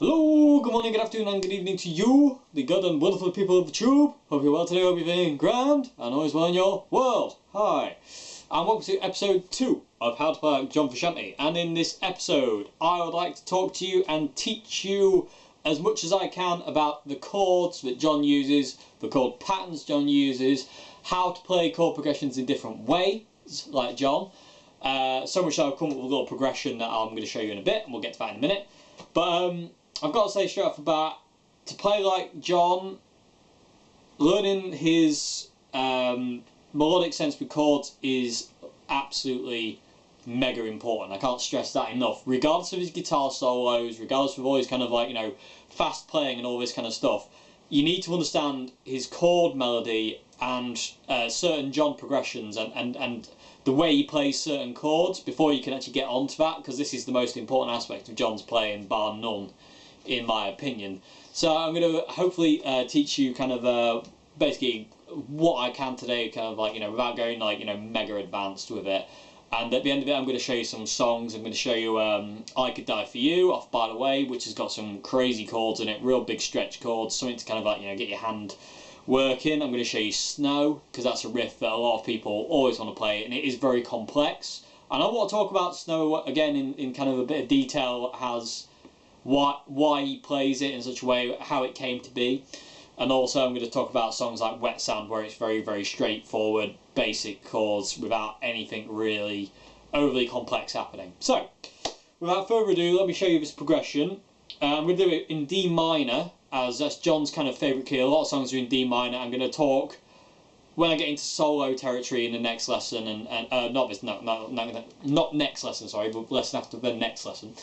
Hello, good morning, good afternoon and good evening to you, the good and wonderful people of the tube. Hope you're well today, hope you're feeling grand and always well in your world. Hi, and welcome to episode 2 of How to Play Like John Frusciante. And in this episode, I would like to talk to you and teach you as much as I can about the chords that John uses, the chord patterns John uses, how to play chord progressions in different ways, like John. So much that I've come up with a little progression that I'm going to show you in a bit, and we'll get to that in a minute. But I've got to say straight off the bat, to play like John, learning his melodic sense with chords is absolutely mega important. I can't stress that enough. Regardless of his guitar solos, regardless of all his kind of like, you know, fast playing and all this kind of stuff, you need to understand his chord melody and certain John progressions and the way he plays certain chords before you can actually get onto that, because this is the most important aspect of John's playing, bar none, in my opinion. So I'm going to hopefully teach you kind of basically what I can today, kind of like, you know, without going like, you know, mega advanced with it. And at the end of it, I'm going to show you some songs. I'm going to show you I Could Die For You, off By The Way, which has got some crazy chords in it, real big stretch chords, something to kind of like, you know, get your hand working. I'm going to show you Snow, because that's a riff that a lot of people always want to play, and it is very complex. And I want to talk about Snow again in kind of a bit of detail, as why he plays it in such a way, how it came to be. And also I'm going to talk about songs like Wet Sand, where it's very, very straightforward, basic chords without anything really overly complex happening. So, without further ado, let me show you this progression. I'm going to do it in D minor, as that's John's kind of favourite key. A lot of songs are in D minor. I'm going to talk when I get into solo territory in the next lesson, and not next lesson, sorry, but lesson after the next lesson.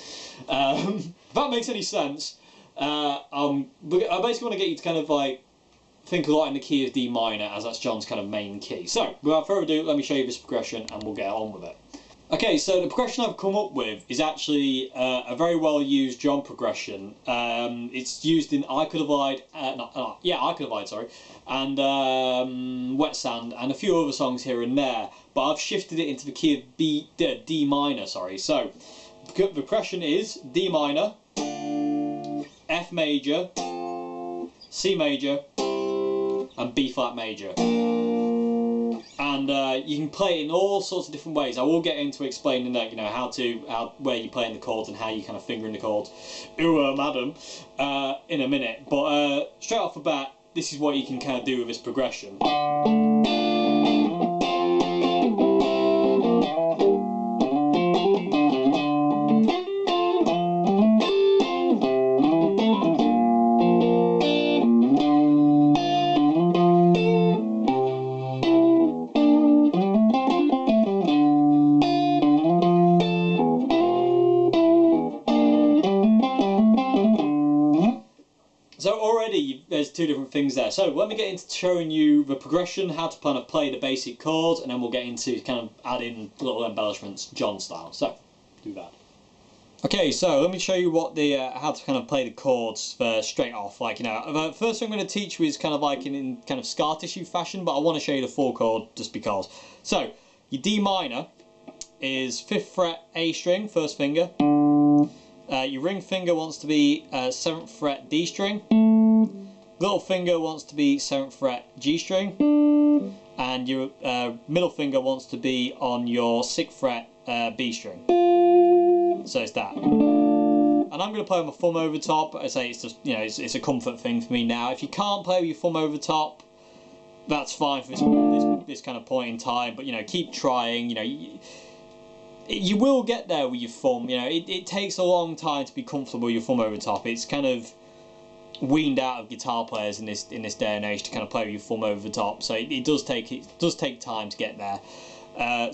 If that makes any sense. I basically want to get you to kind of like think a lot in the key of D minor, as that's John's kind of main key. So, without further ado, let me show you this progression and we'll get on with it. Okay, so the progression I've come up with is actually a very well used John progression. It's used in I Could Have Lied, I Could Have Lied, sorry, and Wet Sand, and a few other songs here and there, but I've shifted it into the key of D minor, sorry. So, the progression is D minor, F major, C major, and B flat major. And you can play it in all sorts of different ways. I will get into explaining that, you know, where you play in the chords and how you kind of finger in the chords, madam, in a minute. But straight off the bat, this is what you can kind of do with this progression. So already there's two different things there. So let me get into showing you the progression, how to kind of play the basic chords, and then we'll get into kind of adding little embellishments John style. So do that. Okay, so let me show you what the how to kind of play the chords straight off. Like, you know, the first thing I'm going to teach you is kind of like in kind of scar tissue fashion, but I want to show you the full chord just because. So your D minor is 5th fret A string, first finger. Your ring finger wants to be 7th fret D string, little finger wants to be 7th fret G string, and your middle finger wants to be on your 6th fret B string. So it's that. And I'm going to play with my thumb over top. I say it's just, you know, it's a comfort thing for me now. If you can't play with your thumb over top, that's fine for this kind of point in time. But, you know, keep trying. You know, you will get there with your thumb. You know, it takes a long time to be comfortable with your thumb over top. It's kind of weaned out of guitar players in this day and age to kind of play with your thumb over the top. So it does take time to get there.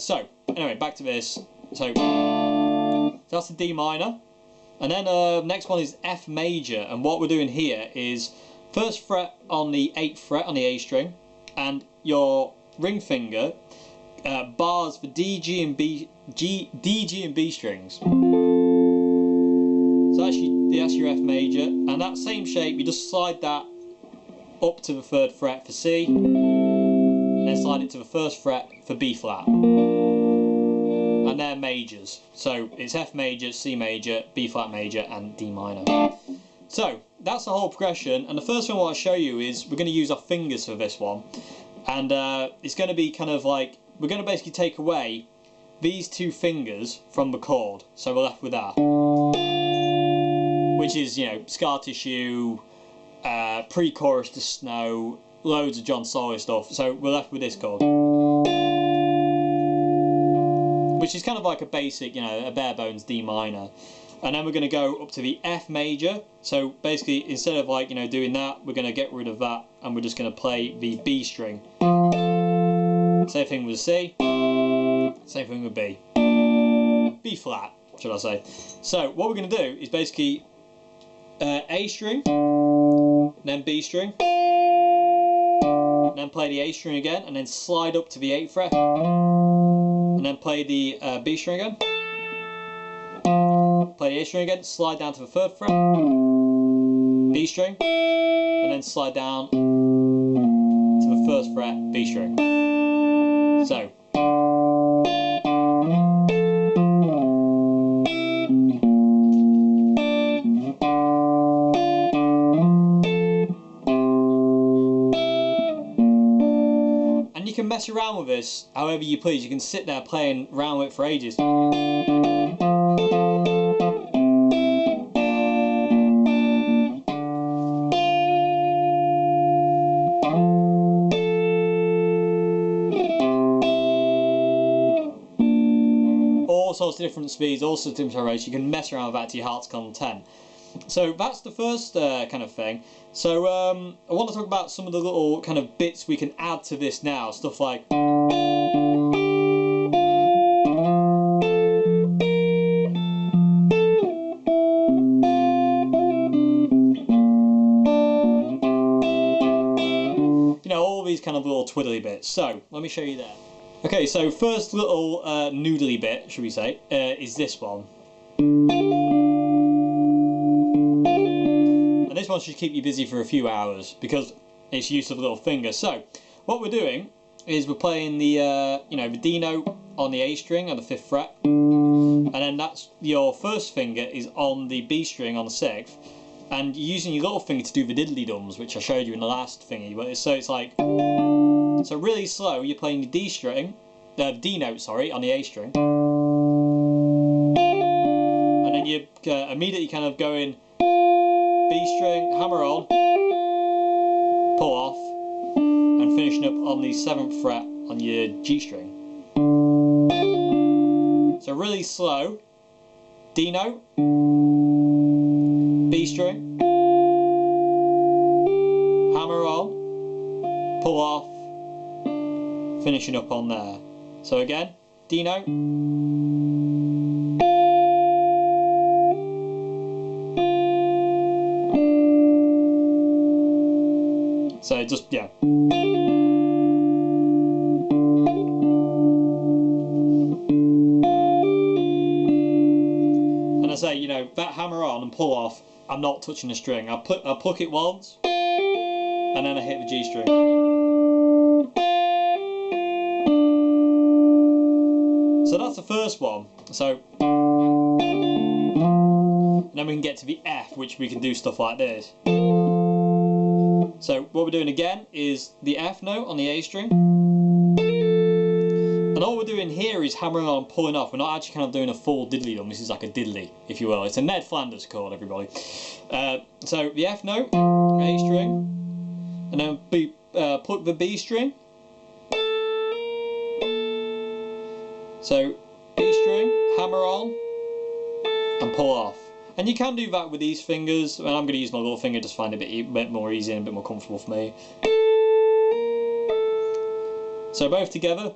So anyway, back to this. So that's the D minor, and then next one is F major. And what we're doing here is 1st fret on the 8th fret on the A string, and your ring finger bars for D, G and B strings. So that's your F major, and that same shape, you just slide that up to the 3rd fret for C, and then slide it to the 1st fret for B flat. And they're majors. So it's F major, C major, B flat major, and D minor. So that's the whole progression, and the first thing I want to show you is we're going to use our fingers for this one, and it's going to be kind of like we're going to basically take away these two fingers from the chord, so we're left with that, which is, you know, scar tissue, pre-chorus to Snow, loads of John Solo stuff. So we're left with this chord, which is kind of like a basic, you know, a bare bones D minor. And then we're going to go up to the F major. So basically, instead of, like, you know, doing that, we're going to get rid of that, and we're just going to play the B string. Same thing with C. Same thing with B. B flat, should I say. So what we're going to do is basically A string, then B string, then play the A string again, and then slide up to the 8th fret, and then play the B string again. Play the A string again, slide down to the 3rd fret, B string, and then slide down to the 1st fret, B string. So. And you can mess around with this however you please. You can sit there playing around with it for ages. All sorts of different speeds, all sorts of different gyrations. You can mess around with that to your heart's content. So that's the first kind of thing. So I want to talk about some of the little kind of bits we can add to this now. Stuff like, you know, all these kind of little twiddly bits. So let me show you that. Okay, so first little noodly bit, should we say, is this one. And this one should keep you busy for a few hours because it's use of a little finger. So what we're doing is we're playing the you know, the D note on the A string on the 5th fret, and then that's your first finger is on the B string on the 6th, and you're using your little finger to do the diddly dums, which I showed you in the last thingy. But so it's like, so really slow, you're playing the D string, D note, sorry, on the A string, and then you immediately kind of go in B string, hammer on, pull off, and finishing up on the 7th fret on your G string. So really slow, D note, B string, hammer on, pull off, finishing up on there. So again, D note, so just, yeah. And I say, you know, that hammer on and pull off, I'm not touching the string. I'll pluck it once, and then I hit the G string. So that's the first one. So, and then we can get to the F, which we can do stuff like this. So what we're doing again is the F note on the A string, and all we're doing here is hammering on and pulling off. We're not actually kind of doing a full diddly dum. This is like a diddly, if you will. It's a Ned Flanders chord, everybody. So the F note, A string, and then pluck the B string. So B string, hammer on, and pull off. And you can do that with these fingers, and I'm going to use my little finger just to find it a bit more easy and a bit more comfortable for me. So both together.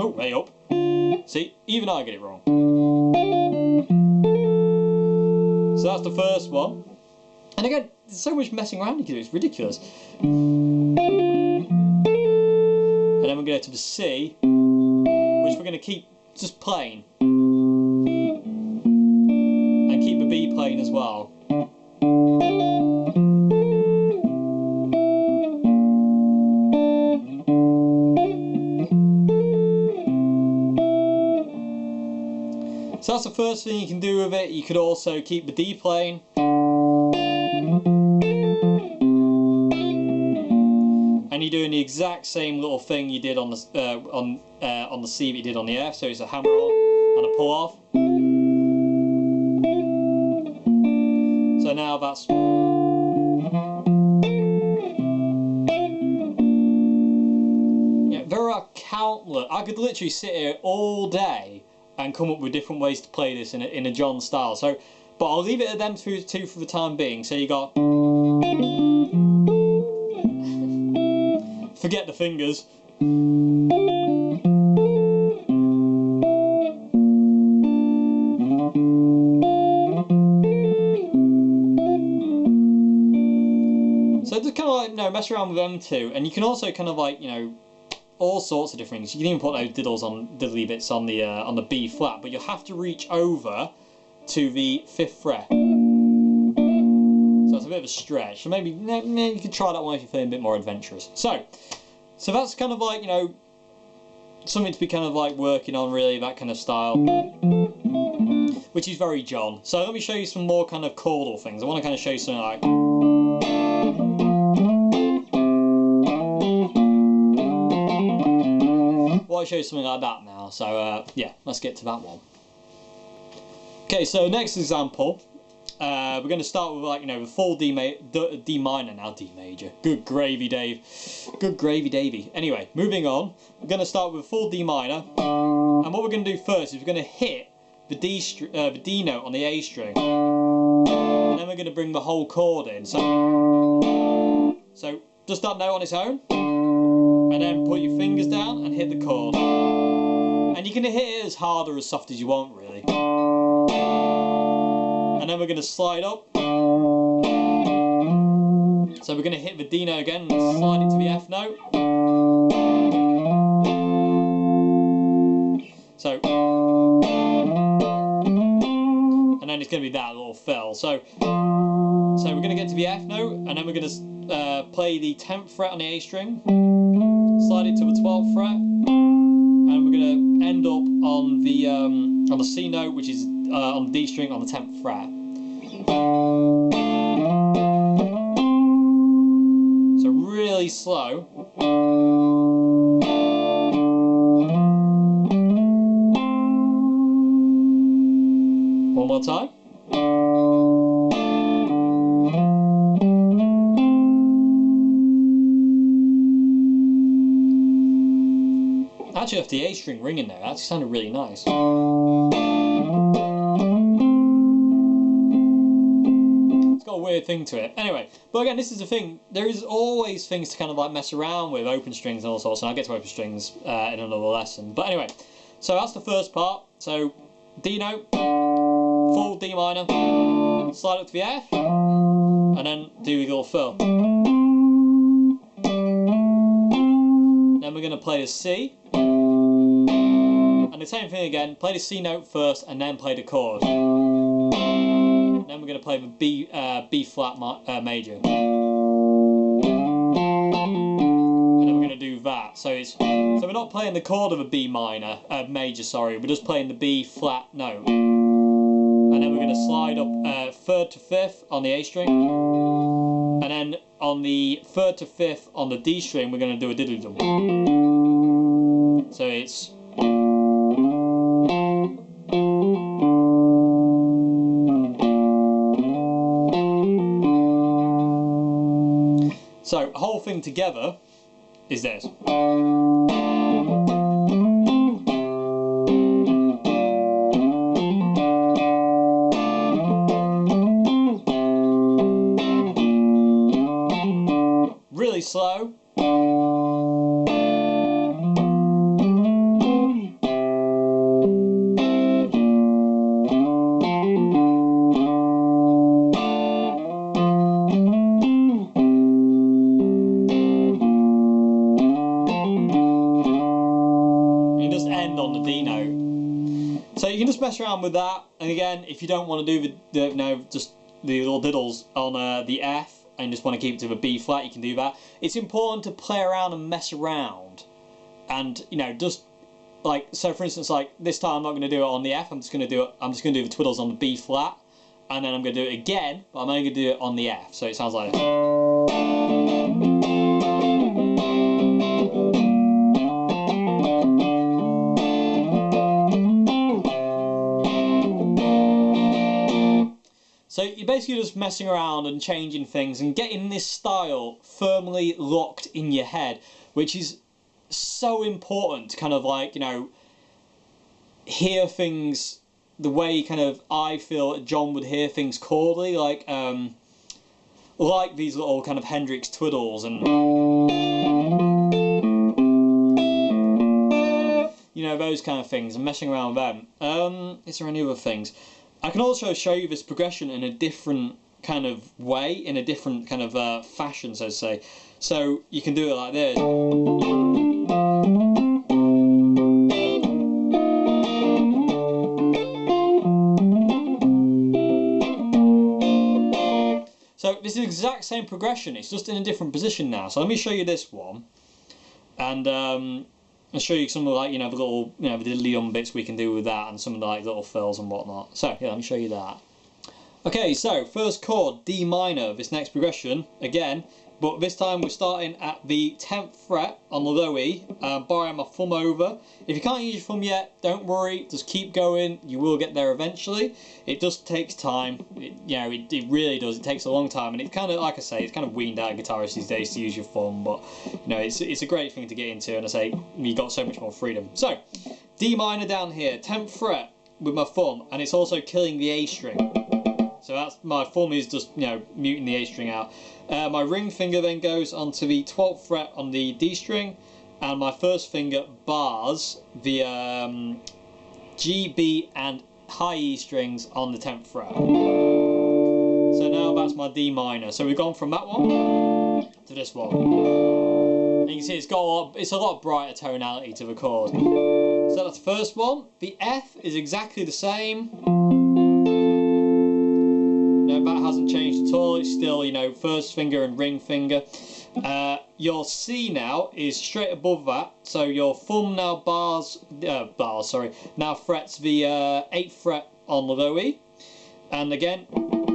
Oh, way up. See, even I get it wrong. So that's the first one. And again, there's so much messing around you can do, it's ridiculous. And then we're going to go to the C, which we're going to keep just plain. And keep the B plain as well. So that's the first thing you can do with it. You could also keep the D playing. And you're doing the exact same little thing you did on the C that you did on the F. So it's a hammer on and a pull off. So now that's. Yeah, there are countless. I could literally sit here all day and come up with different ways to play this in a John style. So, but I'll leave it at them two for the time being. So you got. Forget the fingers. So just kind of like, mess around with them two, and you can also kind of like, all sorts of different things. You can even put those diddly bits on the B flat, but you'll have to reach over to the 5th fret. So it's a bit of a stretch. So maybe you could try that one if you're feeling a bit more adventurous. So that's kind of like, something to be kind of like working on, really, that kind of style, which is very John. So let me show you some more kind of chordal things. I want to kind of show you something like. Well, I'll show you something like that now. So yeah, let's get to that one. Okay, so next example. We're going to start with the full D minor, now D major. Good gravy, Dave. Good gravy, Davey. Anyway, moving on. We're going to start with full D minor, and what we're going to do first is we're going to hit the D note on the A string, and then we're going to bring the whole chord in. So just that note on its own, and then put your fingers down and hit the chord. And you can hit it as hard or as soft as you want, really. And then we're going to slide up. So we're going to hit the D note again and slide it to the F note. So, and then it's going to be that little fill. So we're going to get to the F note, and then we're going to play the 10th fret on the A string, slide it to the 12th fret, and we're going to end up on the C note, which is on the D string on the 10th fret. So really slow. One more time. Actually, off the A string ringing there, that sounded really nice. Weird thing to it. Anyway, but again, this is the thing. There is always things to kind of like mess around with, open strings and all sorts, and I'll get to open strings in another lesson. But anyway, so that's the first part. So D note, full D minor, slide up to the F, and then do your little fill. Then we're going to play the C, and the same thing again, play the C note first and then play the chord. Then we're going to play the B flat major, and then we're going to do that. So we're not playing the chord of a B minor major. Sorry, we're just playing the B flat note, and then we're going to slide up 3rd to 5th on the A string, and then on the 3rd to 5th on the D string we're going to do a diddly dum. So it's. So, the whole thing together is this. Really slow. You can just mess around with that, and again, if you don't want to do just the little diddles on the F and just want to keep it to the B flat, you can do that. It's important to play around and mess around, and just like, so for instance, like this time I'm not going to do it on the F. I'm just going to do the twiddles on the B flat, and then I'm going to do it again, but I'm only going to do it on the F. So it sounds like. So you're basically just messing around and changing things and getting this style firmly locked in your head, which is so important to kind of like, you know, hear things the way kind of I feel John would hear things chordally, like these little kind of Hendrix twiddles and, you know, those kind of things, and messing around with them. Is there any other things? I can also show you this progression in a different kind of way, in a different kind of fashion, so to say. So you can do it like this. So this is the exact same progression, it's just in a different position now. So let me show you this one, and I'll show you some of, like, you know, the little, you know, the diddly bits we can do with that, and some of the, like, little fills and whatnot. So yeah, let me show you that. Okay, so first chord, D minor, this next progression again, but this time we're starting at the 10th fret on the low E, borrowing my thumb over. If you can't use your thumb yet, don't worry, just keep going, you will get there eventually. It just takes time, it really does, it takes a long time, and it's kind of, like I say, it's kind of weaned out guitarists these days to use your thumb, but, you know, it's a great thing to get into, and I say, you got so much more freedom. So, D minor down here, 10th fret with my thumb, and it's also killing the A string. So that's, my thumb is just, you know, muting the A string out. My ring finger then goes onto the 12th fret on the D string, and my first finger bars the G, B and high E strings on the 10th fret. So now that's my D minor. So we've gone from that one to this one. And you can see it's a lot brighter tonality to the chord. So that's the first one. The F is exactly the same. That hasn't changed at all, it's still, you know, first finger and ring finger. Your C now is straight above that, so your thumb now now frets the 8th fret on the low E, and again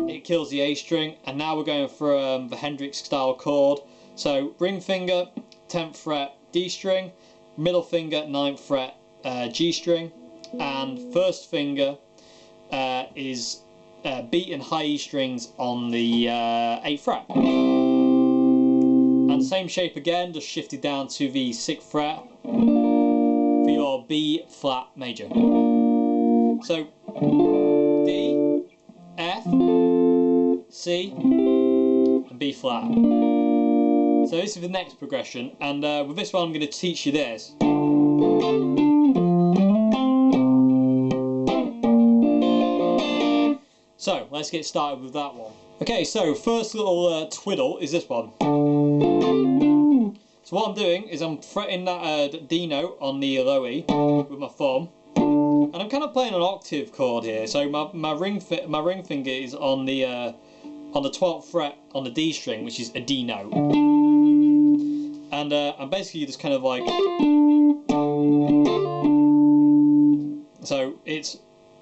it kills the A string, and now we're going for the Hendrix style chord. So ring finger, 10th fret D string, middle finger 9th fret G string, and first finger is B and high E strings on the 8th fret. And the same shape again, just shifted down to the 6th fret for your B flat major. So D, F, C, and B flat. So this is the next progression, and with this one I'm going to teach you this. So, let's get started with that one. Okay, so first little twiddle is this one. So what I'm doing is I'm fretting that D note on the low E with my thumb, and I'm kind of playing an octave chord here. So my ring finger is on the 12th fret on the D string, which is a D note, and I'm basically just kind of like, so it's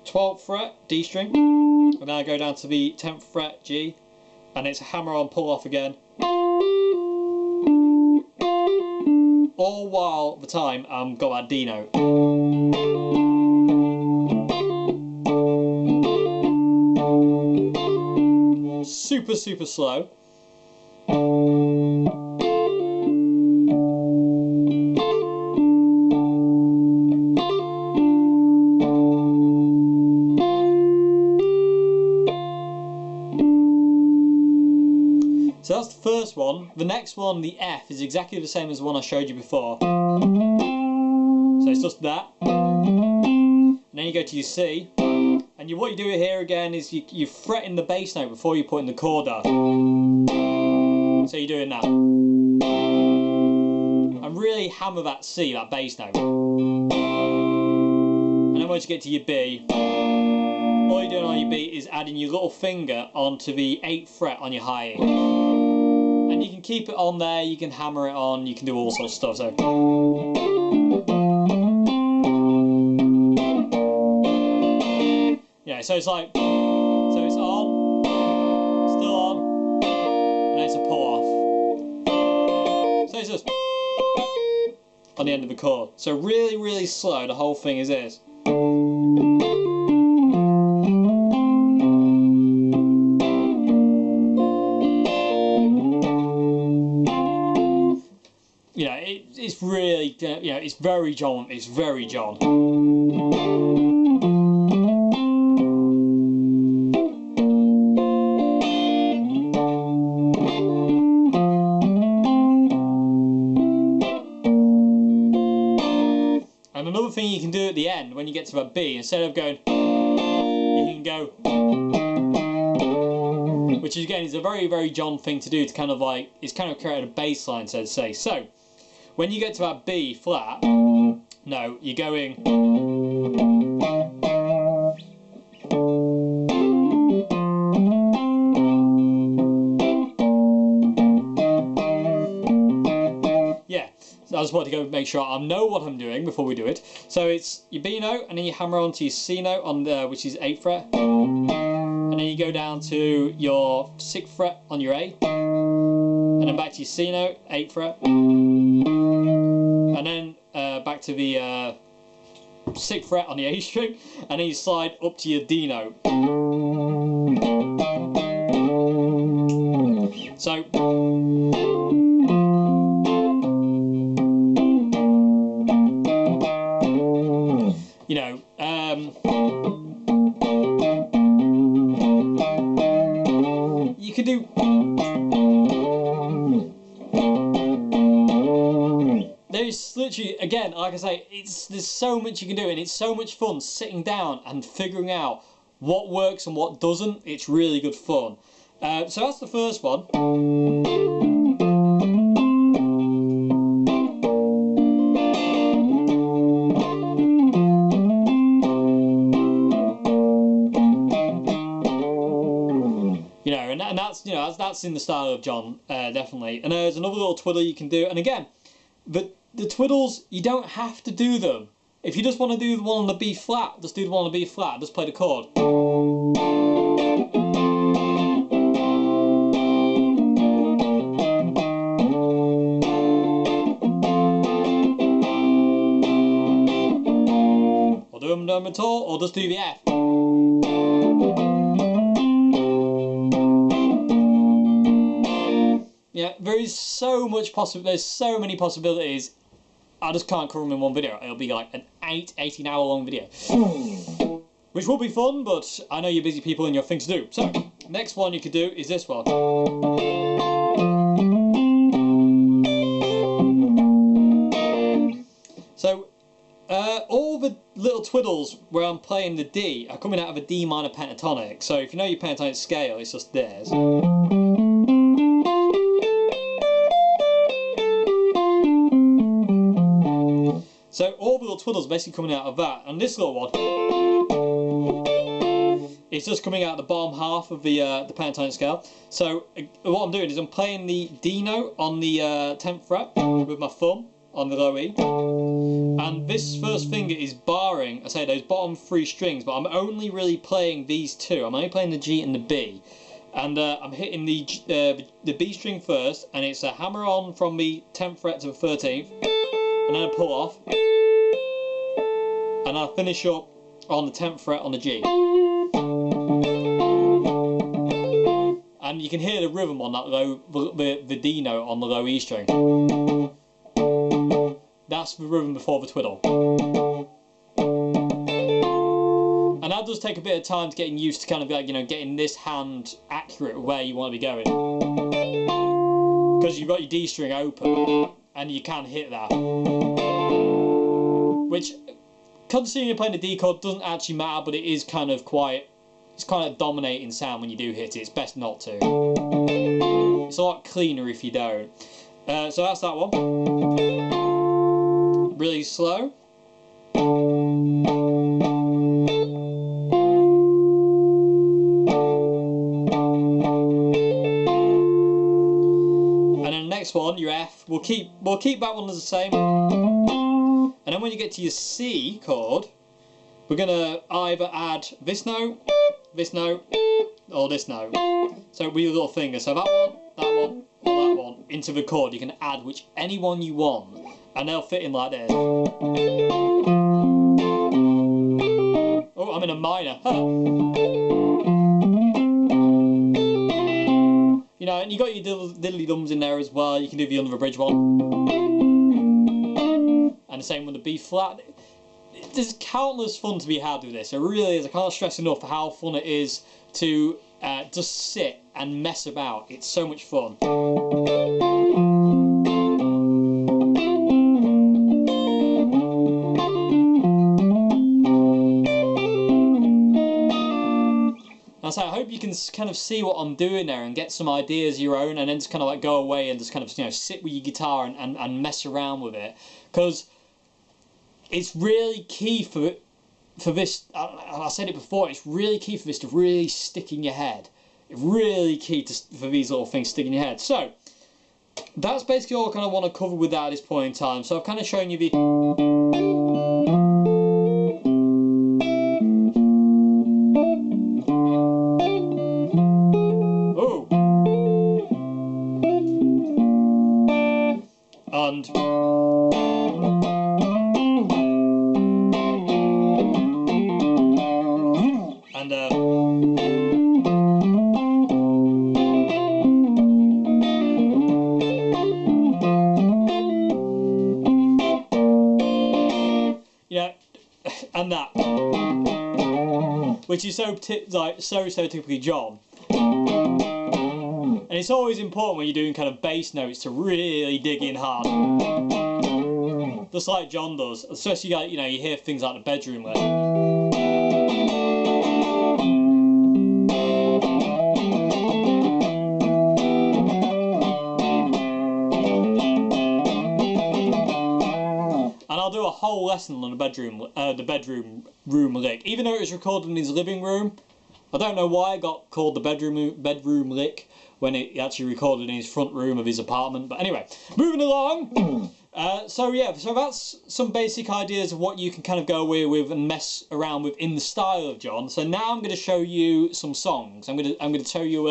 12th fret D string, and then I go down to the 10th fret G, and it's a hammer on pull off again, all while the time I've got that D note. Super slow. So that's the first one. The next one, the F, is exactly the same as the one I showed you before. So it's just that. And then you go to your C. And what you do here again is you fret in the bass note before you put in the chord down. So you're doing that. And really hammer that C, that bass note. And then once you get to your B, all you're doing on your B is adding your little finger onto the 8th fret on your high E. And you can keep it on there, you can hammer it on, you can do all sorts of stuff. So so it's like, so it's on, still on, and then it's a pull off. So it's just on the end of the chord. So really, really slow, the whole thing is this. You know, it's really, you know, it's very John, it's very John. And another thing you can do at the end, when you get to a B, instead of going, you can go, which again is a very, very John thing to do, to kind of like, it's kind of created a bass line, so to say. So, when you get to that B flat, no, you're going, yeah, so I just want to go make sure I know what I'm doing before we do it. So it's your B note, and then you hammer onto your C note, on the, which is 8th fret, and then you go down to your 6th fret on your A, and then back to your C note, 8th fret, and then back to the 6th fret on the A string, and then you slide up to your D note. So, you know, you could do. There's literally, again, like I say, there's so much you can do, and it's so much fun sitting down and figuring out what works and what doesn't. It's really good fun. So that's the first one. You know, and that's, you know, that's in the style of John, definitely. And there's another little twiddle you can do, and again, the twiddles, you don't have to do them. If you just want to do the one on the B flat, just do the one on the B flat, just play the chord. Or do them at all, or just do the F. Yeah, there is so much there's so many possibilities. I just can't cover them in one video. It'll be like an 18 hour long video. Which will be fun, but I know you're busy people and you have things to do. So, next one you could do is this one. So, all the little twiddles where I'm playing the D are coming out of a D minor pentatonic. So if you know your pentatonic scale, it's just theirs. So all the little twiddles are basically coming out of that, and this little one, it's just coming out the bottom half of the pentatonic scale. So what I'm doing is I'm playing the D note on the 10th fret with my thumb on the low E, and this first finger is barring, I say, those bottom 3 strings, but I'm only really playing these 2. I'm only playing the G and the B, and I'm hitting the B string first, and it's a hammer on from the 10th fret to the 13th. And then I pull off, and I finish up on the 10th fret on the G. And you can hear the rhythm on that low, the D note on the low E string. That's the rhythm before the twiddle. And that does take a bit of time to getting used to, kind of like, you know, getting this hand accurate where you want to be going. Because you've got your D string open, and you can hit that. Which, considering you're playing the D chord, doesn't actually matter, but it is kind of quite, it's kind of dominating sound when you do hit it. It's best not to. It's a lot cleaner if you don't. So that's that one. Really slow. Next one, your F, we'll keep that one as the same, and then when you get to your C chord, we're gonna either add this note this note, or this note. So with your little finger, so that one, or that one, into the chord, you can add any one you want, and they'll fit in like this. Oh, I'm in a minor. You know, and you got your diddly dums in there as well. You can do the under the bridge one, and the same with the B flat. There's countless fun to be had with this. It really is. I can't stress enough how fun it is to just sit and mess about. It's so much fun. So I hope you can kind of see what I'm doing there and get some ideas of your own, and then just kind of like go away and just kind of, you know, sit with your guitar and mess around with it, because it's really key for this. I said it before. It's really key for this to really stick in your head. It's really key for these little things to stick in your head. So that's basically all I kind of want to cover with that at this point in time. So I've kind of shown you the. And that, which is so typically John. And it's always important when you're doing kind of bass notes to really dig in hard, just like John does. Especially, you know, you hear things like the bedroom lick. I'll do a whole lesson on the bedroom room lick. Even though it was recorded in his living room, I don't know why it got called the bedroom lick when it actually recorded in his front room of his apartment. But anyway, moving along. So that's some basic ideas of what you can kind of go away with and mess around with in the style of John. So now I'm going to show you some songs. I'm going to tell you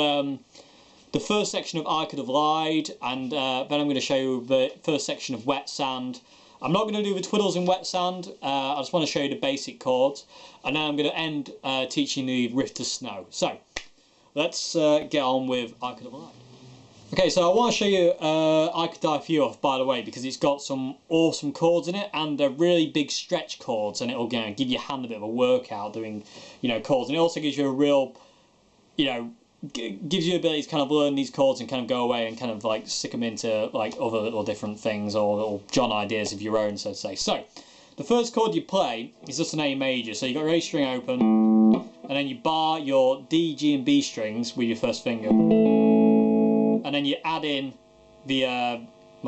the first section of I Could Have Lied, and then I'm going to show you the first section of Wet Sand. I'm not going to do the twiddles in Wet Sand. I just want to show you the basic chords, and then I'm going to end teaching the riff to Snow. So let's get on with I Could Have Lied. Okay, so I want to show you I Could Die For You off, by the way, because it's got some awesome chords in it, and they're really big stretch chords, and it'll, you know, give your hand a bit of a workout doing, you know, chords, and it also gives you a real, you know, gives you the ability to kind of learn these chords and kind of go away and kind of like stick them into like other little different things or little John ideas of your own, so to say. So the first chord you play is just an A major. So you got your A string open, and then you bar your D, G and B strings with your first finger, and then you add in the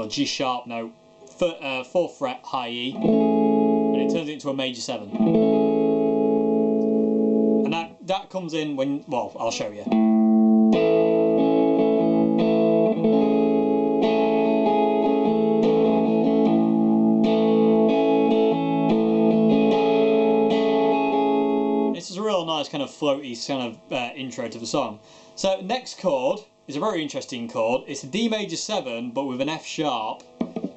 G sharp note, 4th fret high E, and it turns it into a major 7. And that comes in when, well, I'll show you. This is a real nice kind of floaty kind of intro to the song. So next chord is a very interesting chord. It's a D major 7 but with an F sharp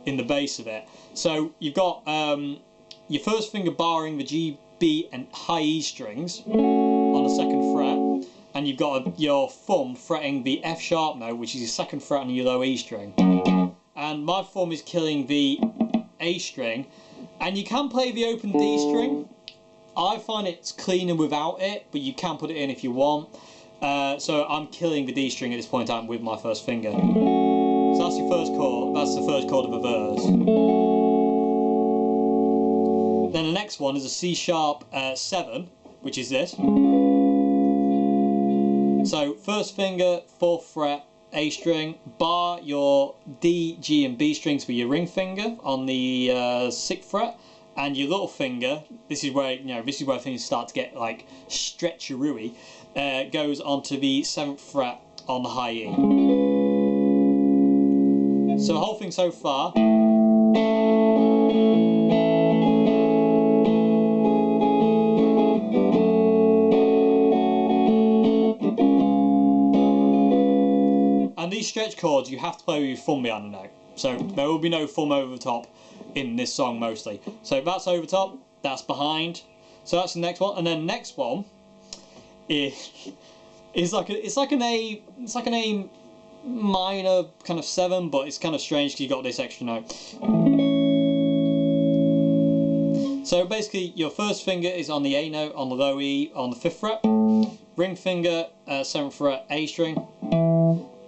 in the bass of it. So you've got your first finger barring the G, B and high E strings on the 2nd fret, and you've got your thumb fretting the F sharp note, which is your 2nd fret on your low E string, and my thumb is killing the A string, and you can play the open D string. I find it's cleaner without it, but you can put it in if you want. So I'm killing the D string at this point in time with my first finger. So that's your first chord. That's the first chord of a verse. Then the next one is a C sharp 7, which is this. So first finger, 4th fret, A string, bar your D, G and B strings with your ring finger on the 6th fret, and your little finger, this is where things start to get like stretcherooey, goes onto the 7th fret on the high E. So the whole thing so far. and these stretch chords you have to play with your thumb behind the note. So there will be no thumb over the top in this song mostly. So that's over top, that's behind. So that's the next one, and then next one is like an A minor kind of 7, but it's kind of strange because you got this extra note. So basically, your first finger is on the A note, on the low E, on the 5th fret. Ring finger, 7th fret, A string.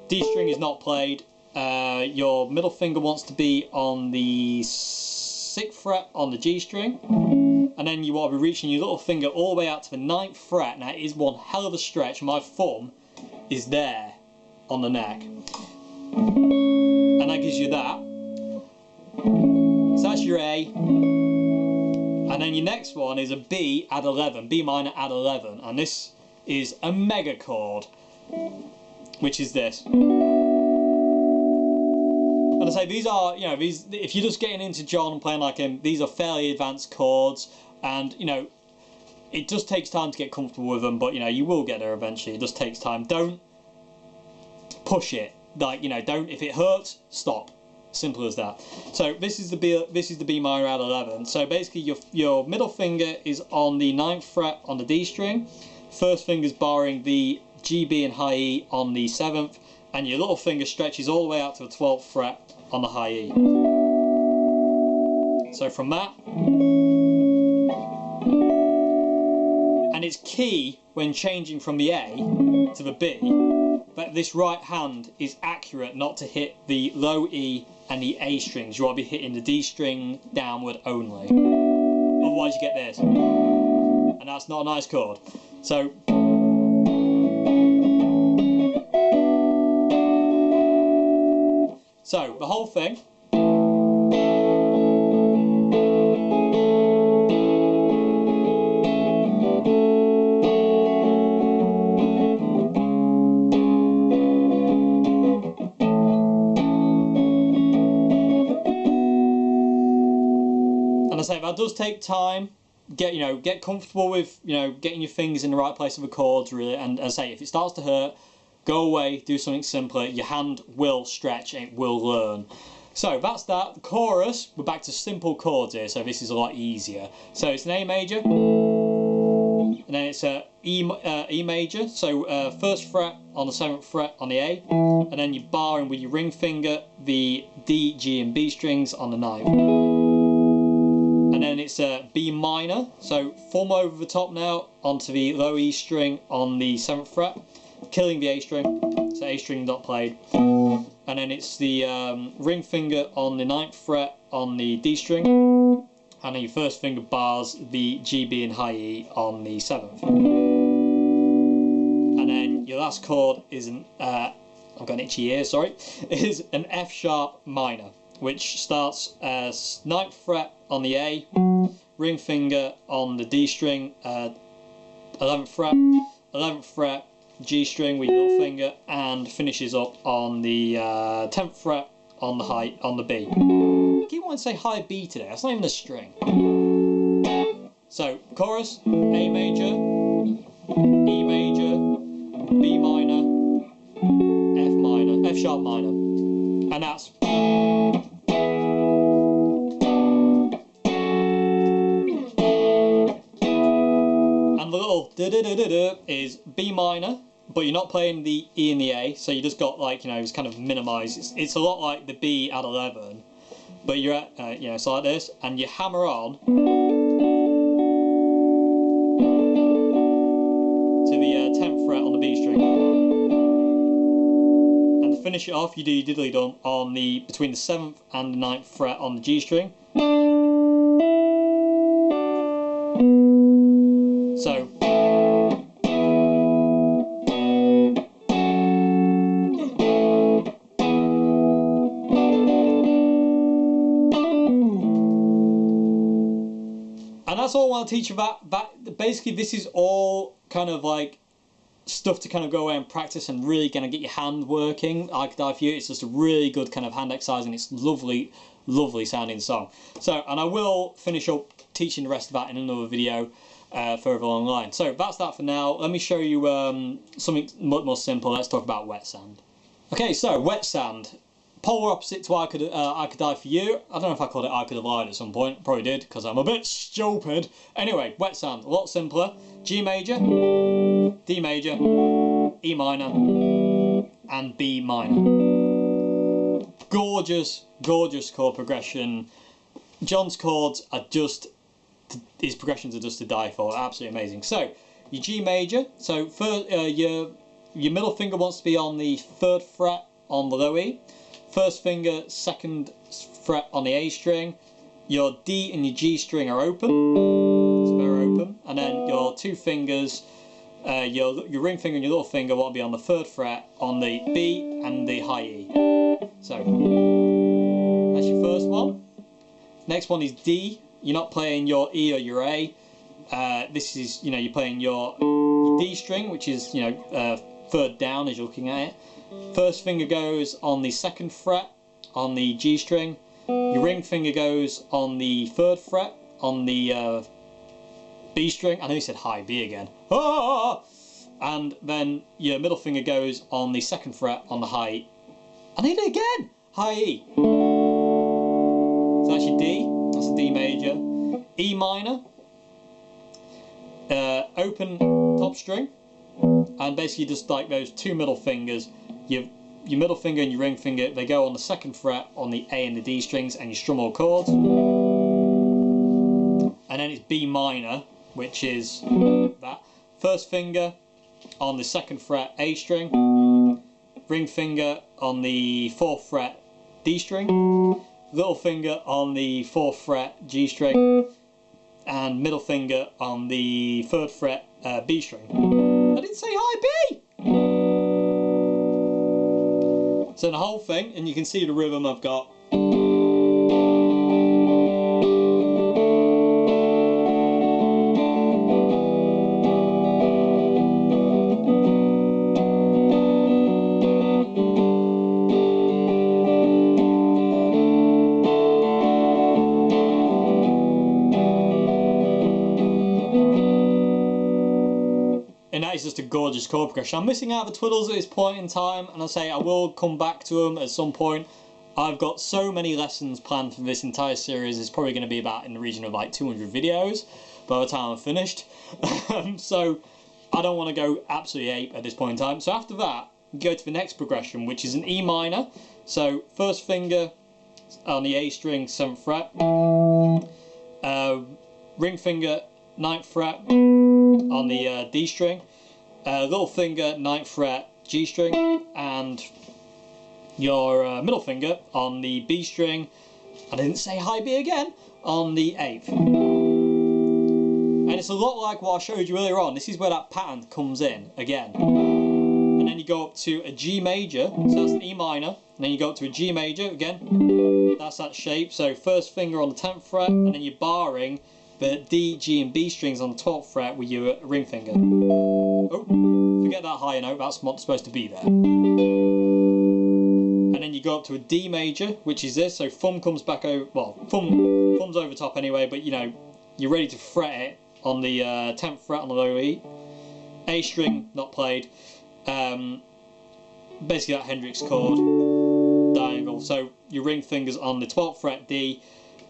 D string is not played. Your middle finger wants to be on the 6th fret on the G string. And then you want to be reaching your little finger all the way out to the 9th fret. Now it is one hell of a stretch. My thumb is there on the neck. And that gives you that. So that's your A. And then your next one is a B add 11, B minor add 11, and this is a mega chord, which is this. And I say these are, you know, these, if you're just getting into John and playing like him, these are fairly advanced chords, and you know, it just takes time to get comfortable with them, but you know, you will get there eventually. It just takes time. Don't push it, like, you know, don't, if it hurts, stop. Simple as that. So this is the B minor add 11. So basically your middle finger is on the 9th fret on the D string, first finger's barring the G, B and high E on the 7th, and your little finger stretches all the way out to the 12th fret on the high E. So from that, and it's key when changing from the A to the B that this right hand is accurate not to hit the low E and the A strings. You want to be hitting the D string downward only. Otherwise you get this. And that's not a nice chord. So the whole thing. And I say that does take time. Get comfortable with getting your fingers in the right place of the chords really. And as I say, if it starts to hurt, go away, do something simpler. Your hand will stretch, it will learn. So that's that. The chorus, we're back to simple chords here, so this is a lot easier. So it's an A major, and then it's a E major. So 1st fret on the 7th fret on the A, and then you're barring with your ring finger the D, G and B strings on the 9th. And then it's a B minor, so thumb over the top now onto the low E string on the 7th fret, killing the A string, so A string not played. And then it's the ring finger on the 9th fret on the D string, and then your first finger bars the G, B and high E on the 7th. And then your last chord is an, I've got an itchy ear, sorry, is an F sharp minor, which starts as 9th fret on the A, ring finger on the D string, 11th fret, G string with your little finger, and finishes up on the 10th fret on the B. I keep wanting to say high B today, that's not even a string. So chorus, A major, E major, B minor, F minor, F sharp minor, and that's. And the little da-da-da-da-da is B minor, but you're not playing the E and the A, so you just got like, it's kind of minimised. It's a lot like the B at 11, but you're at, it's like this, and you hammer on to the 10th fret on the B string. And to finish it off, you do your diddly-dum on the, between the 7th and the 9th fret on the G string. So, and that's all I want to teach you about. Basically, this is all kind of like stuff to kind of go away and practice and really kind of get your hand working. Like for you, it's just a really good kind of hand exercise, and it's lovely, lovely sounding song. So, and I will finish up teaching the rest of that in another video further along the line. So that's that for now. Let me show you something much more simple. Let's talk about wet sand. Okay, so wet sand. Polar opposite to I Could Die For You. I don't know if I called it I Could Have Lied at some point. Probably did, because I'm a bit stupid. Anyway, wet sand. A lot simpler. G major, D major, E minor, and B minor. Gorgeous, gorgeous chord progression. John's chords are just, his progressions are just to die for. Absolutely amazing. So, your G major. So, first, your middle finger wants to be on the 3rd fret on the low E. First finger, 2nd fret on the A string. Your D and your G string are open. So they're open. And then your 2 fingers, your ring finger and your little finger want to be on the 3rd fret on the B and the high E. So, that's your first one. Next one is D. You're not playing your E or your A. This is, you're playing your D string, which is, 3rd down as you're looking at it. First finger goes on the 2nd fret on the G string. Your ring finger goes on the 3rd fret on the B string. I know you said high B again. Ah! And then your middle finger goes on the 2nd fret on the high. I need it again! High E. So that's your D. That's a D major. E minor. Open top string. And basically just like those 2 middle fingers. Your middle finger and your ring finger, they go on the 2nd fret on the A and the D strings, and you strum all chords. And then it's B minor, which is that. First finger on the 2nd fret A string, ring finger on the 4th fret D string, little finger on the 4th fret G string, and middle finger on the 3rd fret B string. I didn't say high B! So the whole thing, and you can see the rhythm I've got. And that is just a gorgeous chord progression. I'm missing out the twiddles at this point in time, and I say I will come back to them at some point. I've got so many lessons planned for this entire series. It's probably going to be about in the region of like 200 videos by the time I'm finished. So I don't want to go absolutely ape at this point in time. So after that, we go to the next progression, which is an E minor. So first finger on the A string, 7th fret. Ring finger, 9th fret on the D string, little finger 9th fret G string, and your middle finger on the B string. I didn't say high B again, on the 8th. And it's a lot like what I showed you earlier on. This is where that pattern comes in again. And then you go up to a G major, so that's an E minor, and then you go up to a G major again. That's that shape. So first finger on the 10th fret, and then you're barring the D, G and B strings on the 12th fret with your ring finger. Oh, forget that higher note, that's not supposed to be there. And then you go up to a D major, which is this, so thumb comes back over, well, thumb's over top anyway, but you're ready to fret it on the 10th fret on the low E. A string, not played. Basically that Hendrix chord, diagonal. So your ring finger's on the 12th fret D,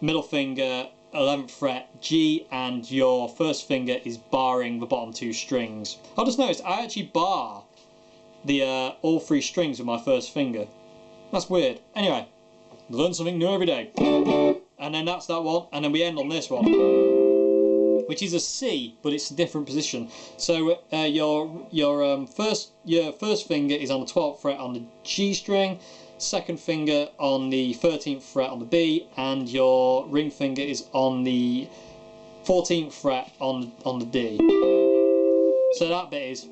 middle finger 11th fret G, and your first finger is barring the bottom 2 strings. I just noticed I actually bar the all 3 strings with my first finger. That's weird. Anyway, learn something new every day. And then that's that one, and then we end on this one, which is a C, but it's a different position. So your first finger is on the 12th fret on the G string, second finger on the 13th fret on the B, and your ring finger is on the 14th fret on the D. So that bit is.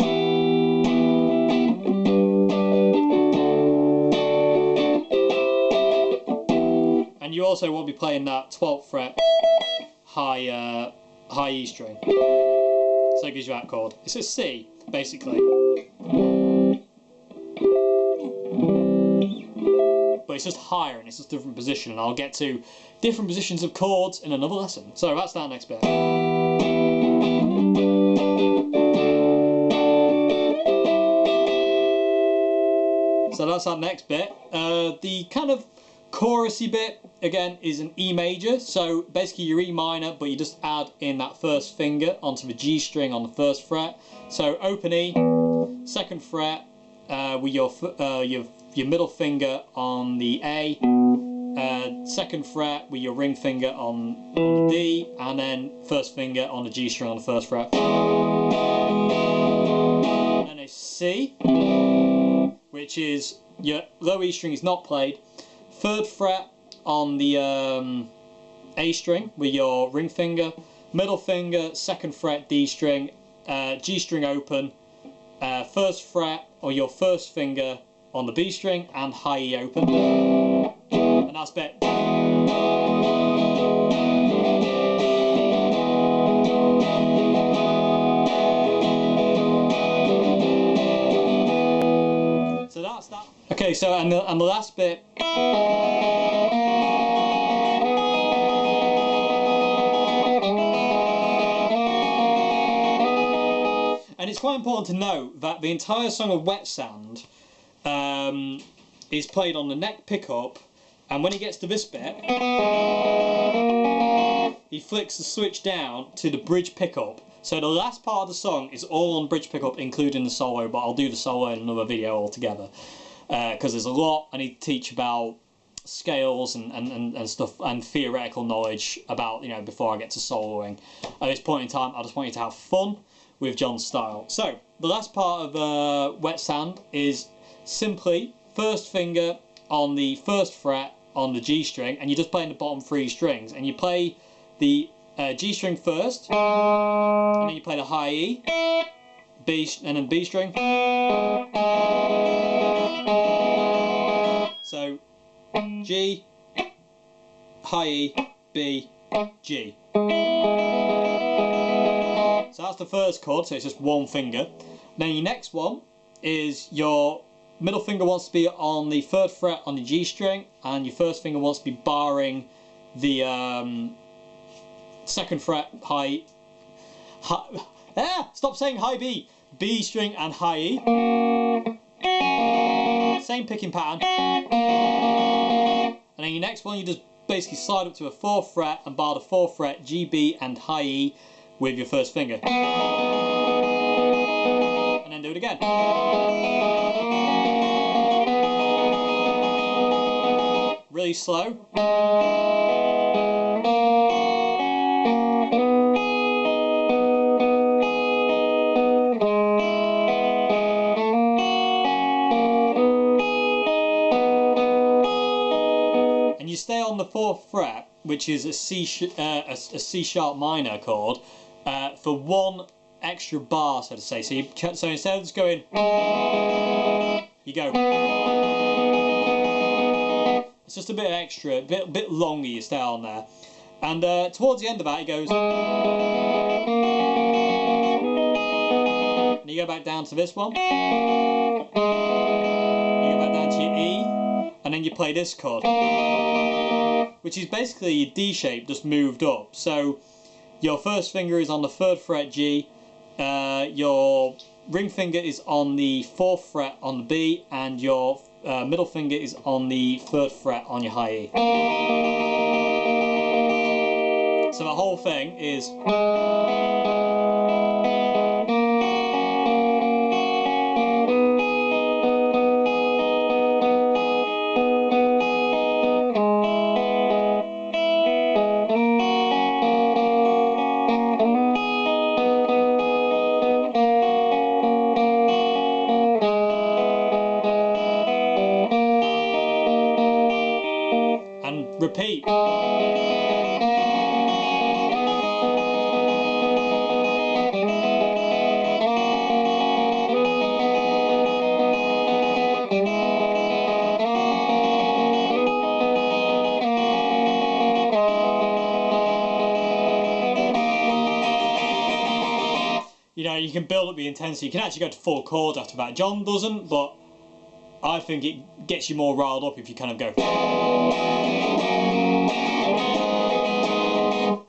And you also won't be playing that 12th fret high E string. So it gives you that chord. It's a C, basically. But it's just higher and it's just a different position, and I'll get to different positions of chords in another lesson. So that's that next bit. So that's our next bit. The kind of chorusy bit, again, is an E major. So basically your E minor, but you just add in that first finger onto the G string on the first fret. So open E, second fret, with your middle finger on the A, second fret with your ring finger on the D, and then first finger on the G string on the first fret. And a C, which is your low E string is not played. Third fret on the A string with your ring finger, middle finger, second fret D string, G string open, first fret or your first finger on the B string, and high E open. And that's bit. So that's that. Okay, so and the last bit. And it's quite important to note that the entire song of Wet Sand is played on the neck pickup, and when he gets to this bit, he flicks the switch down to the bridge pickup. So the last part of the song is all on bridge pickup, including the solo, but I'll do the solo in another video altogether, because there's a lot I need to teach about scales and stuff, and theoretical knowledge about, you know, before I get to soloing. At this point in time, I just want you to have fun with John's style. So the last part of Wet Sand is simply first finger on the first fret on the G string, and you're just playing the bottom three strings, and you play the G string first, and then you play the high E, B, and then B string. So G, high E, B, G. So that's the first chord, so it's just one finger. Then your next one is your middle finger wants to be on the third fret on the G string, and your first finger wants to be barring the second fret stop saying high B. B string and high E. Same picking pattern. And then your next one, you just basically slide up to a 4th fret and bar the 4th fret, G, B and high E with your first finger. And then do it again. Really slow. And you stay on the 4th fret, which is a C sharp minor chord, for one extra bar, so to say. So instead of just going, you go. It's just a bit extra, a bit longer. You stay on there, and towards the end of that, it goes, and you go back down to this one. You go back down to your E, and then you play this chord, which is basically your D shape just moved up. So your first finger is on the 3rd fret G, your ring finger is on the 4th fret on the B, and your middle finger is on the 3rd fret on your high E. So the whole thing is. Repeat. You know, you can build up the intensity. You can actually go to full chords after that. John doesn't, but I think it gets you more riled up if you kind of go.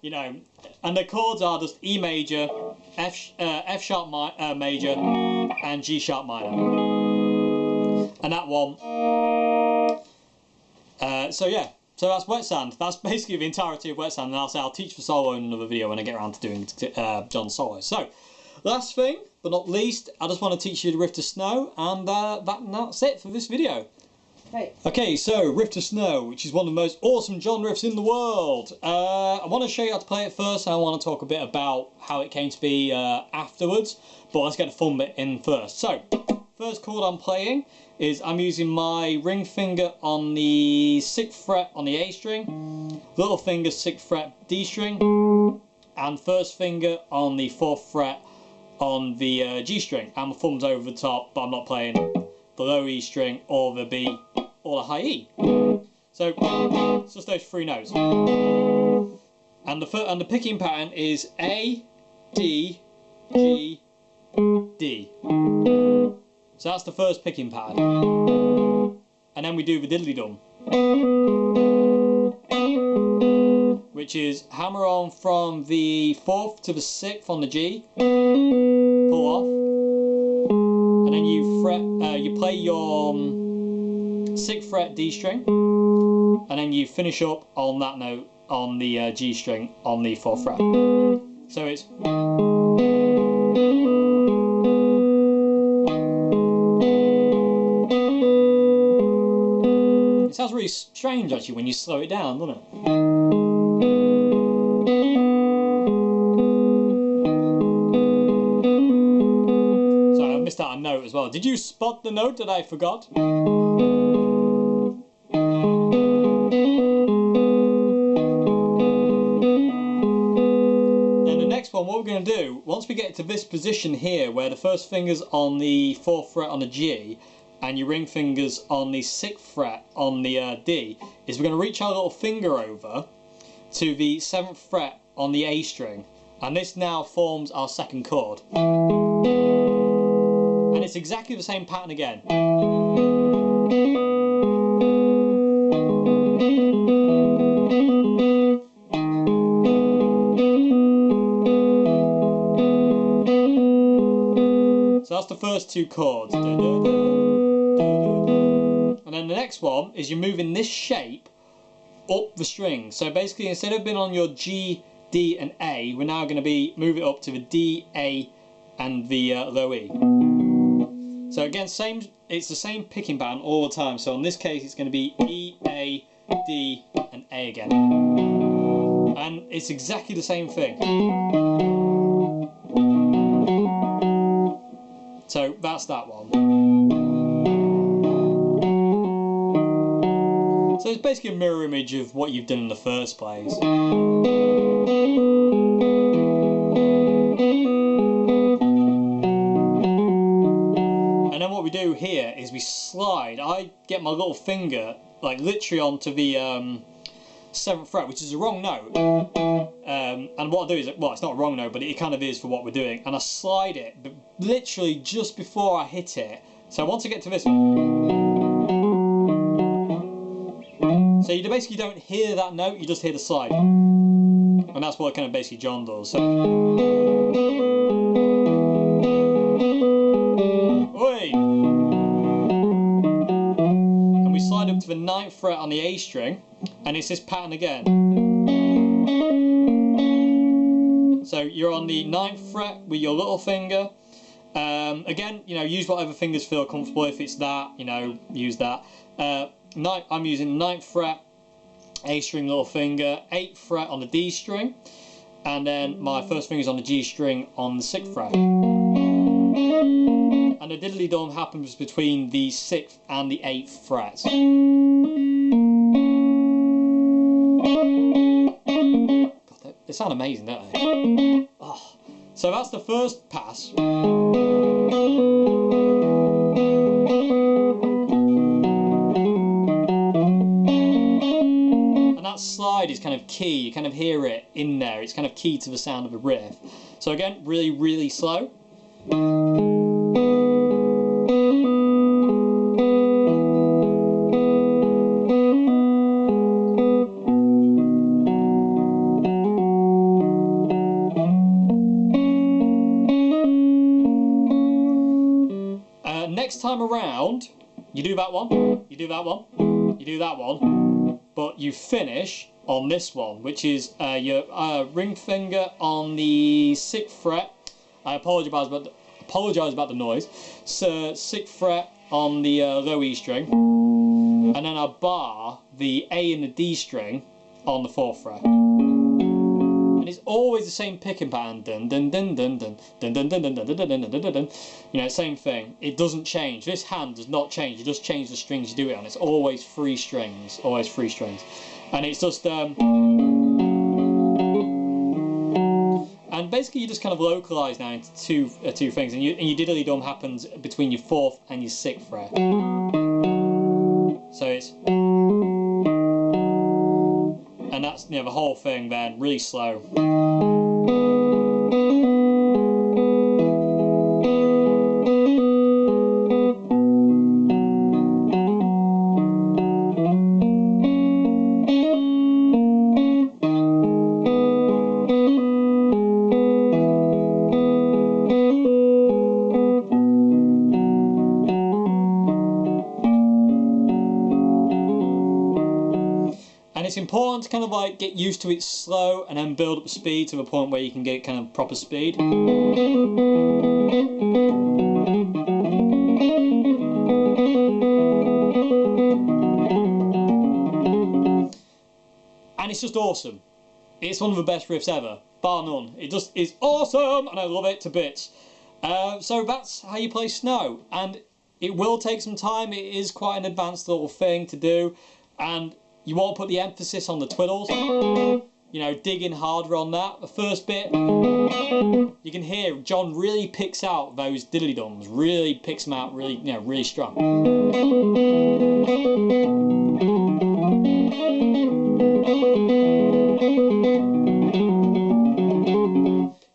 You know, and the chords are just E major, F sharp major, and G sharp minor. And that one. So yeah, so that's wet sand. That's basically the entirety of wet sand. And I'll teach the solo in another video when I get around to doing John's solo. So, last thing, but not least, I just want to teach you the riff to snow, and that's it for this video. Hey. Okay, so riff to snow, which is one of the most awesome John riffs in the world. I want to show you how to play it first, and I want to talk a bit about how it came to be afterwards. But let's get the fun bit in first. So, first chord I'm playing is I'm using my ring finger on the 6th fret on the A string, little finger 6th fret D string, and first finger on the 4th fret on the G string, and my thumb's over the top, but I'm not playing the low E string or the B or the high E. So it's just those 3 notes, and the picking pattern is A, D, G, D. So that's the first picking pattern, and then we do the diddly dum, which is hammer on from the 4th to the 6th on the G, pull off, and then you play your 6th fret D string, and then you finish up on that note on the G string on the 4th fret. So it's. It sounds really strange actually when you slow it down, doesn't it? Sorry, I missed out a note as well. Did you spot the note that I forgot? Then the next one, what we're going to do, once we get to this position here, where the first finger's on the 4th fret on the G, and your ring fingers on the 6th fret on the D, is we're going to reach our little finger over to the 7th fret on the A string, and this now forms our second chord. And it's exactly the same pattern again. So that's the first 2 chords. And then the next one is you're moving this shape up the string. So basically, instead of being on your G, D and A, we're now going to move it up to the D, A and the low E. So again, it's the same picking pattern all the time. So in this case it's going to be E, A, D and A again. And it's exactly the same thing. So that's that one. So it's basically a mirror image of what you've done in the first place. And then what we do here is we slide. I get my little finger like literally onto the 7th fret, which is a wrong note. And what I do is, well, it's not a wrong note, but it kind of is for what we're doing. And I slide it, but literally just before I hit it. So once I get to this, so you basically don't hear that note, you just hear the slide. And that's what kind of basically John does. So, oi! And we slide up to the 9th fret on the A string, and it's this pattern again. So you're on the 9th fret with your little finger. Again, you know, use whatever fingers feel comfortable. If it's that, you know, use that. I'm using 9th fret, A string, little finger, 8th fret on the D string, and then my first finger's on the G string on the 6th fret. And the diddly dum happens between the 6th and the 8th frets. God, they sound amazing, don't they? Oh. So that's the first pass. And that slide is kind of key, you kind of hear it in there, it's kind of key to the sound of a riff. So again, really, really slow. Next time around, you do that one, you do that one, you do that one, but you finish on this one, which is your ring finger on the 6th fret. I apologise about the noise. So 6th fret on the low E string, and then I bar the A and the D string on the 4th fret. And it's always the same picking pattern. Dun dun dun dun dun dun dun dun dun dun dun dun dun dun dun. You know, same thing. It doesn't change. This hand does not change. You just change the strings you do it on. It's always 3 strings. Always 3 strings. And it's just and basically you just kind of localise now into two things, and your diddly dum happens between your 4th and your 6th fret. So it's, and that's, you know, the whole thing then really slow. It's important to kind of like get used to it slow and then build up the speed to the point where you can get kind of proper speed. And it's just awesome. It's one of the best riffs ever, bar none. It just is awesome and I love it to bits. So that's how you play Snow, and it will take some time. It is quite an advanced little thing to do, and you want to put the emphasis on the twiddles, you know, dig in harder on that. The first bit, you can hear John really picks out those diddly dums, really picks them out really, you know, really strong.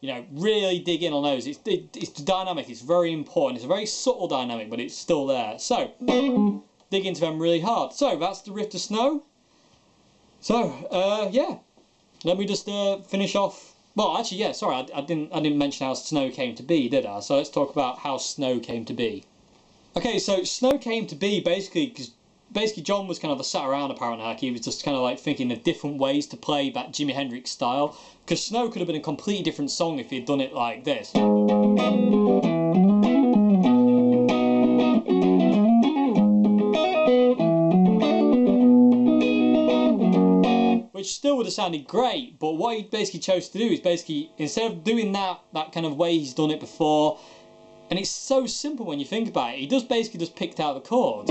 You know, really dig in on those. It's dynamic, it's very important. It's a very subtle dynamic, but it's still there. So, dig into them really hard. So, that's the riff to Snow. So, yeah, let me just finish off. Well, actually, yeah, sorry, I didn't mention how Snow came to be, did I? So let's talk about how Snow came to be. Okay, so Snow came to be because John was kind of sat around apparently, like he was just kind of like thinking of different ways to play that Jimi Hendrix style. Because Snow could have been a completely different song if he'd done it like this. Which still would have sounded great, but what he basically chose to do is basically, instead of doing that kind of way he's done it before, and it's so simple when you think about it, he just basically just picked out the chords.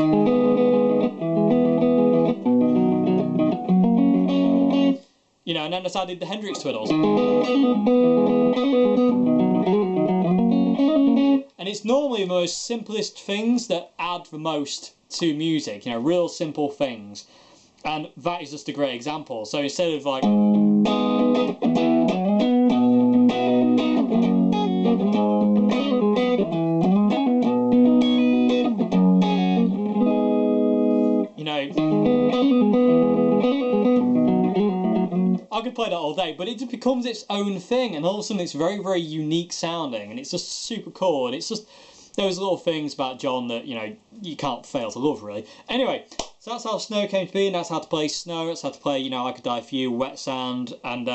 You know, and then I did the Hendrix twiddles. And it's normally the most simplest things that add the most to music, you know, real simple things. And that is just a great example. So instead of like, you know, I could play that all day, but it just becomes its own thing, and all of a sudden it's very, very unique sounding, and it's just super cool, and it's just those little things about John that, you know, you can't fail to love, really. Anyway, so that's how Snow came to be, and that's how to play Snow, that's how to play, you know, I Could Die For You, Wet Sand, and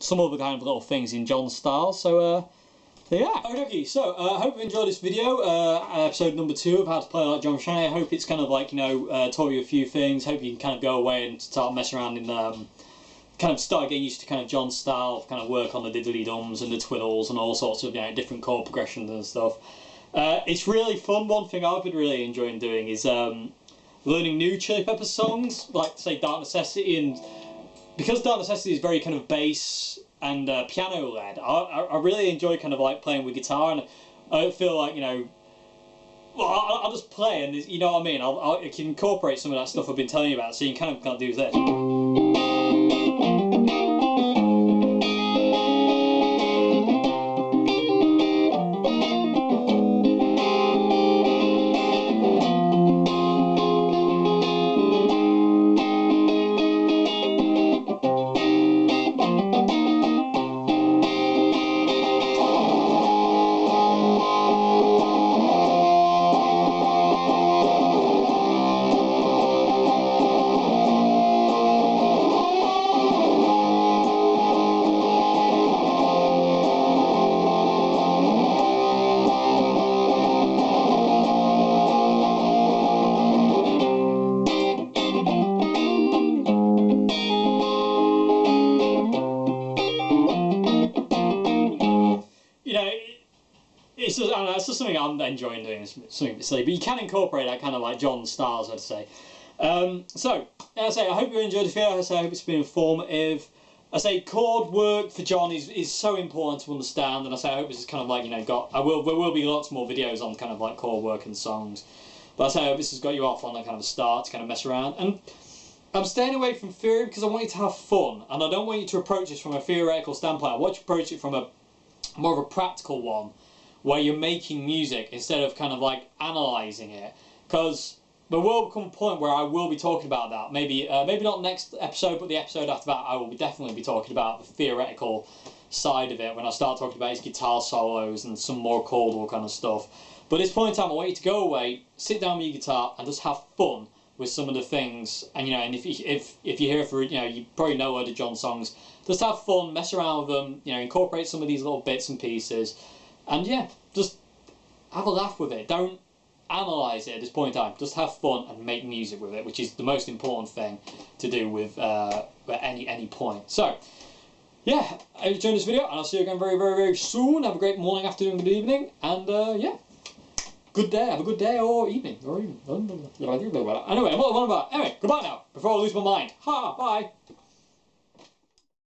some other kind of little things in John's style, so yeah. Okay, so I hope you enjoyed this video, episode number 2 of how to play like John Frusciante. I hope it's kind of like, you know, taught you a few things. Hope you can kind of go away and start messing around in, kind of start getting used to kind of John's style, kind of work on the diddly dums and the twiddles and all sorts of, you know, different chord progressions and stuff. It's really fun. One thing I've been really enjoying doing is learning new Chili Peppers songs, like say Dark Necessity, and because Dark Necessity is very kind of bass and piano led, I really enjoy kind of like playing with guitar, and I feel like, you know, well, I'll just play, and you know what I mean, I can incorporate some of that stuff I've been telling you about, so you can kind of do this. it's just something I'm enjoying doing. It's something a bit silly, but you can incorporate that kind of like John styles, I'd say. So, as I say, I hope you enjoyed the video. As I say, I hope it's been informative. I say chord work for John is so important to understand, and I say I hope this is kind of like, you know, there will be lots more videos on kind of like chord work and songs, but I say I hope this has got you off on a kind of a start to kind of mess around. And I'm staying away from theory because I want you to have fun, and I don't want you to approach this from a theoretical standpoint. I want you to approach it from a more of a practical one, where you're making music instead of kind of like analysing it, because there will come a point where I will be talking about that. Maybe not next episode, but the episode after that, I will definitely be talking about the theoretical side of it when I start talking about his guitar solos and some more chord work kind of stuff. But at this point in time, I want you to go away, sit down with your guitar, and just have fun with some of the things. And you know, and if you're here for, you know, you probably know a lot of John songs. Just have fun, mess around with them. You know, incorporate some of these little bits and pieces, and yeah, just have a laugh with it. Don't analyse it at this point in time. Just have fun and make music with it, which is the most important thing to do with at any point. So yeah, I hope you enjoyed this video, and I'll see you again very, very, very soon. Have a great morning, afternoon, good evening, and yeah, good day. Have a good day or evening Anyway, what about? Anyway, goodbye now before I lose my mind. Ha! Bye.